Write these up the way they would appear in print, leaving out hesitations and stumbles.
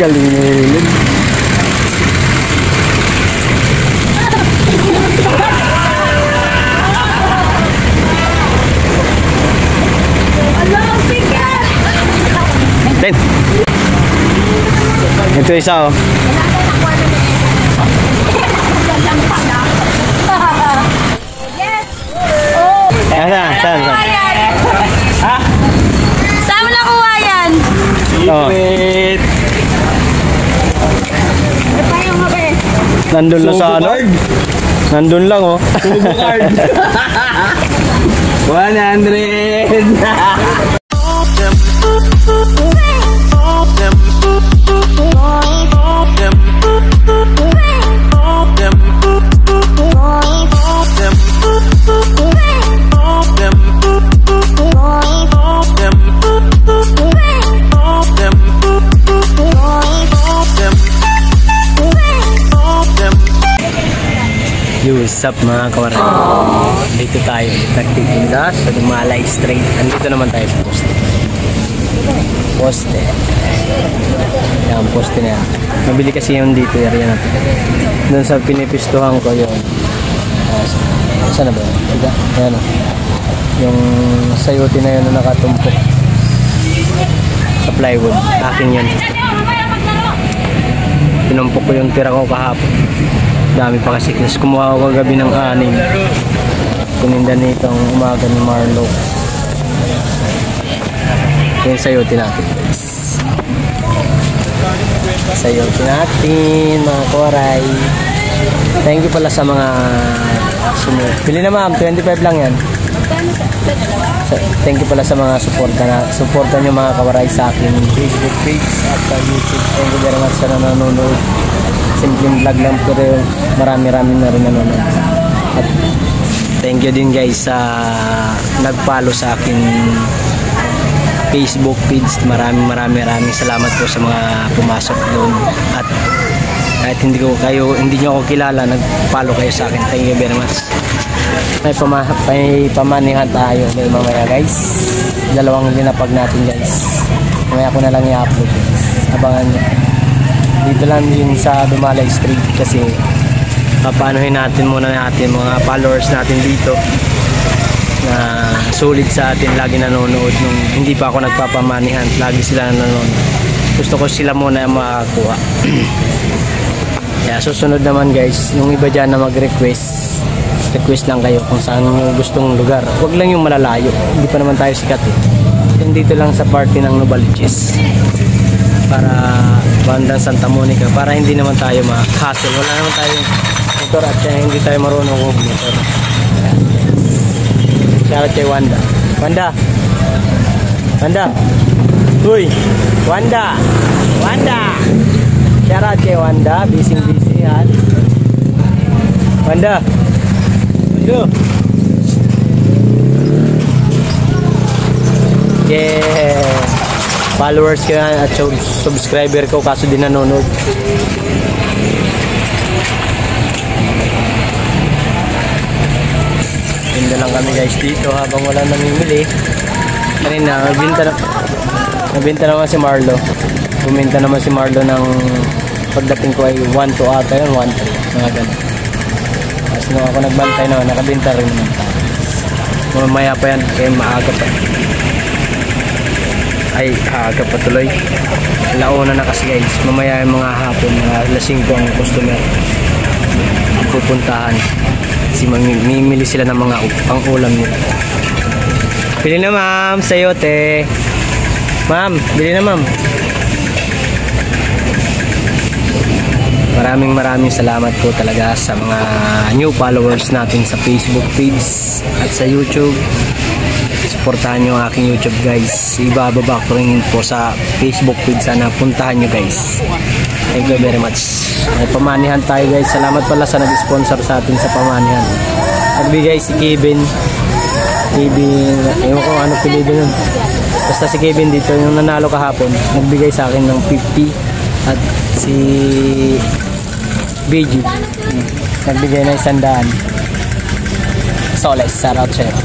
Galing nililid. Ten. Ito isa oh. Yes. Oh. Saan? Ha? Saan mo nakuha yan? Secret. Nandun lang sa ano? Nandun lang oh. Subo card. 100. What's up mga kawaran? Dito tayo nagtitinda sa Dumalay Street. Andito naman tayo sa poste. Yan, poste na yan. Mabili kasi yung dito area natin. Doon sa pinipistuhan ko yun. Saan na ba yun? Ayan o. Yung sayote na yun na nakatumpok sa plywood. Akin yun. Tinumpok ko yung tira ko kahapon. Dami pa kasi. Kumuha ko kagabi ng 6. Kuninda nito ang umaga ni Marlo. Yung sayote natin. Sayote natin mga koray. Thank you pala sa mga sumunod. Pili na ma'am, 25 lang yan. Thank you pala sa mga suporta nyo mga kawaray sa akin Facebook page at sa YouTube. Thank you very much sa nanonood. Simpleng vlog lang pero marami na rin nanonood. At thank you din guys sa nag-follow sa akin Facebook page. Maraming salamat po sa mga pumasok doon. At kahit hindi nyo ako kilala, nag-follow kayo sa akin. Thank you very much. May pamanihan tayo mamaya guys. 2 linapag natin guys. Mamaya ko na lang i-upload. Abangan nyo. Dito lang din sa Dumalay Street kasi papanuhin natin muna mga followers natin dito na sulit sa atin, lagi nanonood nung hindi pa ako nagpapamanihan, lagi sila nanonood. Gusto ko sila muna makakuha. Kaya susunod naman guys, yung iba dyan na mag-request lang kayo kung saan yung gustong lugar. Huwag lang yung malalayo, hindi pa naman tayo sikat eh. Dito lang sa party ng Novaliches para bandang Santa Monica, para hindi naman tayo ma-hassle. Wala naman tayong motor at hindi tayo marunong mag-motor. Shoutout kay Wanda. Uy, Wanda. Shoutout kay Wanda. Busy yan. Wanda. Yeah. Followers ko yan at subscriber ko kaso din nanonood. Tinda lang kami guys dito habang wala namimili. Kanina nabinta naman si Marlo. Buminta naman si Marlo ng pagdating ko ay 1-2 ata yun, 1-3 mga ganun. Tapos nung ako nagbantay naman, nakabinta rin naman tayo. Mamaya pa yan kaya maaga pa. Ay, aga pa tuloy. Launa na kasi guys. Mamaya yung mga hapon, mga lasing ko ang customer pupuntahan. Kasi mamimili sila ng mga pang-ulam nila. Bili na ma'am, sayote. Ma'am, bili na ma'am. Maraming salamat po talaga sa mga new followers natin sa Facebook page at sa YouTube. Supportahan nyo ang aking YouTube guys. Ibababa ko rin po sa Facebook page. Sana puntahan nyo guys. Thank you very much. May pamanihan tayo guys. Salamat pala sa nag-sponsor sa atin sa pamanihan. Nagbigay si Kevin. Ewan ko ano pilido nun. Basta si Kevin dito yung nanalo kahapon. Nagbigay sa akin ng 50 At si BG nagbigay na 100 soles. Shout out sa'yo.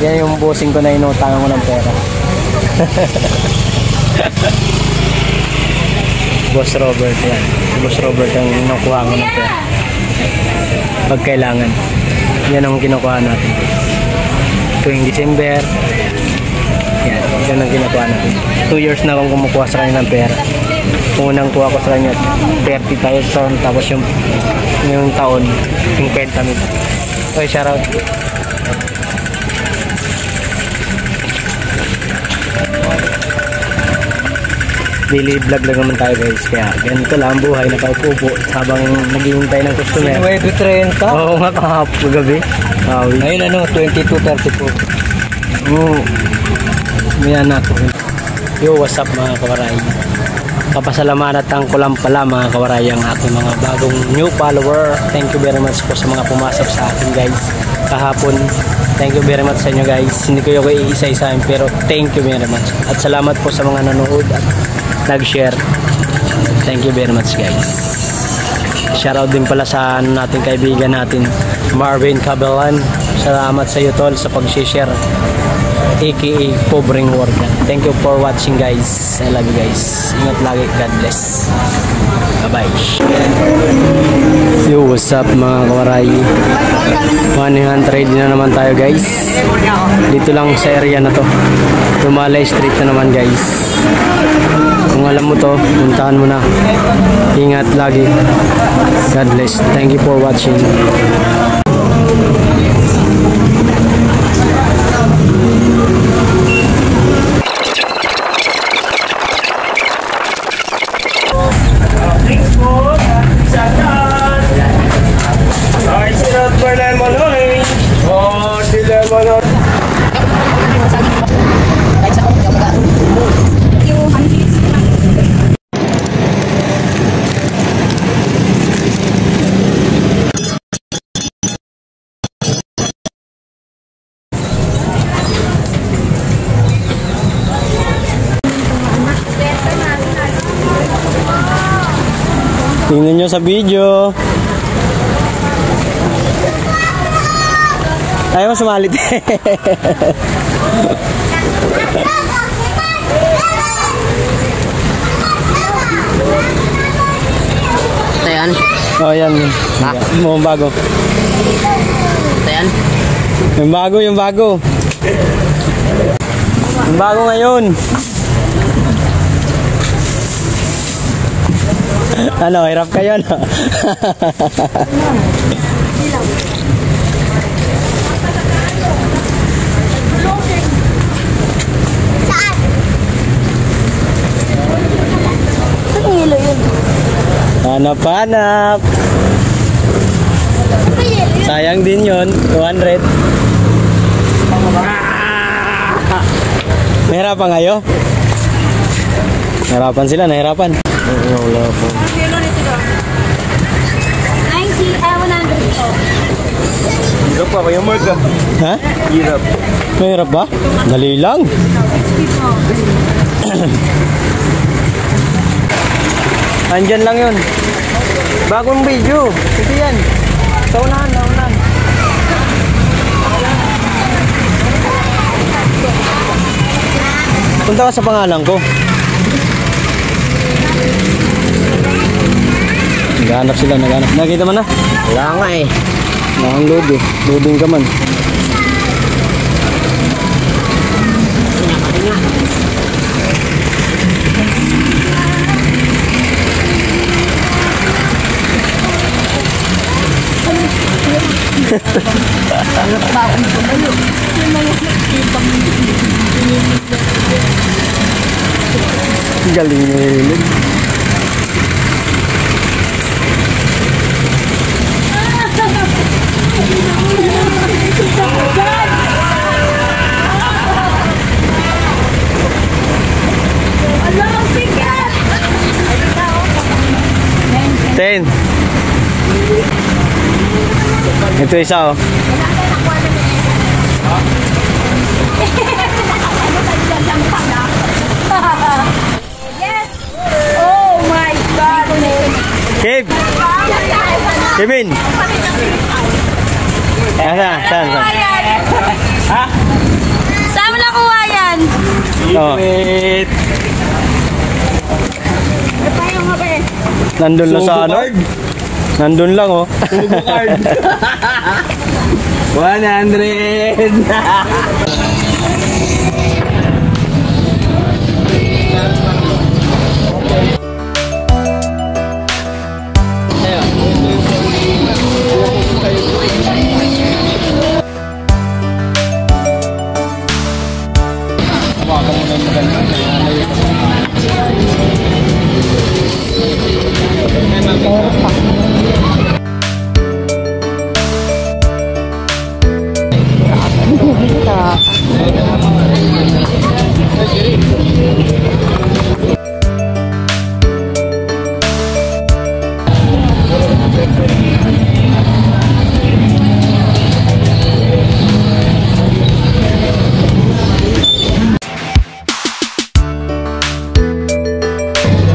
Yan yung bossing ko na inutangan ko ng pera. Boss Robert yan. Boss Robert ang nakuha ko ng pera. Pag kailangan. Yan ang kinukuha natin. Tuwing December. Yan ang kinukuha natin. 2 years na akong kumukuha sa kanya ng pera. Unang kuha ko sa kanya 30,000, tapos yung taon 50,000. Okay, shoutout. Daily vlog lang naman tayo guys, kaya ganito lang ang buhay, nakaupo habang naghihintay ng customer. 9:30. Oo nga, kahapon gabi. Ngayon 22:34. Oo. Mayan ako. Yo, what's up mga kawaray? Papasalamatan ko lang pala mga kawaray ang aking mga bagong new follower. Thank you very much po sa mga pumasok sa akin guys kahapon. Thank you very much sa inyo guys. Hindi ko yung iisa-isahin pero thank you very much. At salamat po sa mga nanood at nag-share. Thank you very much guys. Shoutout din pala sa nating kaibigan natin Marvin Cabelan. Salamat sa iyo tol sa pag-share, aka Pobreng Warden. Thank you for watching guys. I love you guys. Ingat lagi. God bless. Bye bye. Yo, what's up mga kawaray? 100 na naman tayo guys. Dito lang sa area na to. Dumalay Street na naman guys. Kung alam mo to, puntahan mo na. Ingat lagi. God bless. Thank you for watching. Tingnan nyo sa video. Ayaw mo sumalit. Ito yan. Oh, yan. Ha? Yung bago. Ito yan. Yung bago, yung bago. Yung bago ngayon. Ano, hirap kayo, no? Saan? Saan hilo yun? Hanap-hanap. Sayang din yun. 200. Nahirapan kayo? Nahirapan sila, nahirapan. Wala po. 90, 100 po. Hirap pa kayo, Mark. Ha? Hirap. Mahirap ba? Dali lang. Andyan lang yun. Bagong video. Ito yan. Sa unahan, sa unahan. Punta ka sa pangalan ko. Naghanap sila, naghanap. Nakita mo na? Wala nga eh. Naka-load eh. Loading ka man. Galing na yun. Ten. Ito isa oh. Kevin! Saan? Ha? Saan mo nakuha yan? Oh. Wait. Tayo nga ba eh? Nandun lang sa ano? Nandun lang oh. Subo card. 100.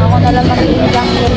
Ako na lang makikilang yun.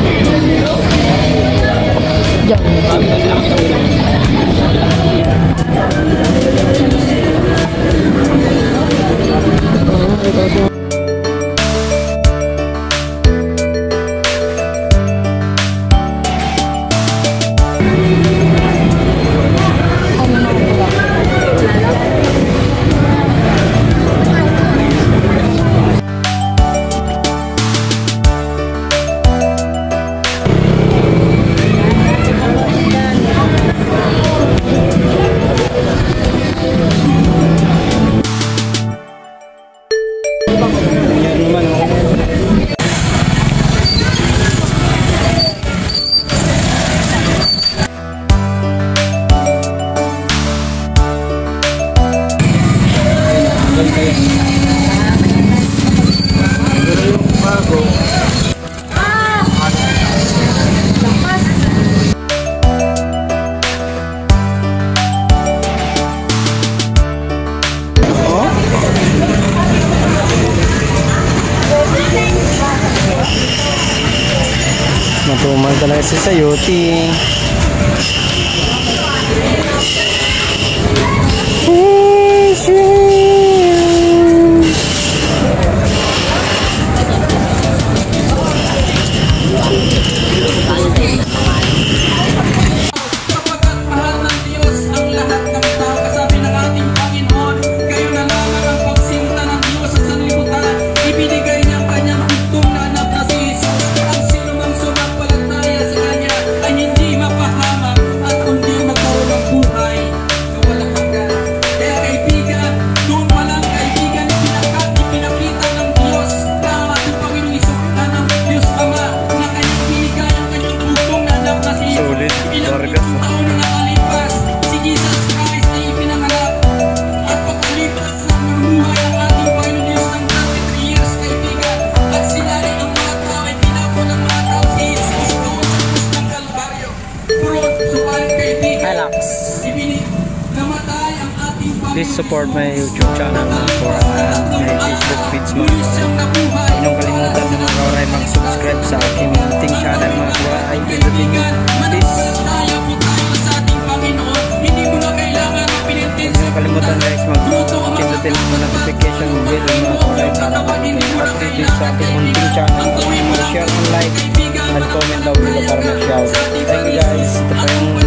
Matumal talaga si Sayuti. Sapagkat mahal ng Diyos ang lahat ng tao, kasabi ng ating Panginoon, kayo na lamang ang pagsinta ng Diyos sa sanlibutan. Ibinigay niya ang kanyang bugtong na anak na si Jesus. Ang sinumang sumampalataya sa kanya ay hindi mapahamak at kundi magkaroon ng buhay na walang hanggan. Kaya kaibigan, doon pa lang kaibigan, ipinakita ng Diyos na ang ating Panginoon Hesus na ng Diyos Ama na kanyang binigay ang kanyang bugtong na anak na si Jesus. Sulit, Ilang Vargas. taon na nakalipas, si Jesus Christ ay ipinanganak. At pagkalipas ng namuhay ang ating Panginoon Diyos ng 33 years, kaibigan. At sila ay ang mga tao ay pinako ng mga tao si Jesus doon sa krus ng Kalbaryo. Subalit kaibigan, namatay ang ating Panginoon. Please support my YouTube channel for my Facebook page mga Muli siyang nabuhay. Huwag niyong kalimutan mga kauray mag-subscribe sa aking munting channel mga kauray. Kaibigan, mananampalataya po tayo sa ating Panginoon. Hindi mo na kailangan mapinitin Huwag niyong kalimutan guys mag-pindutin mo notification bell mga kauray para mag-update sa aking munting channel. Share and like and comment down below para mag-shout. Thank you guys. Ito pa yung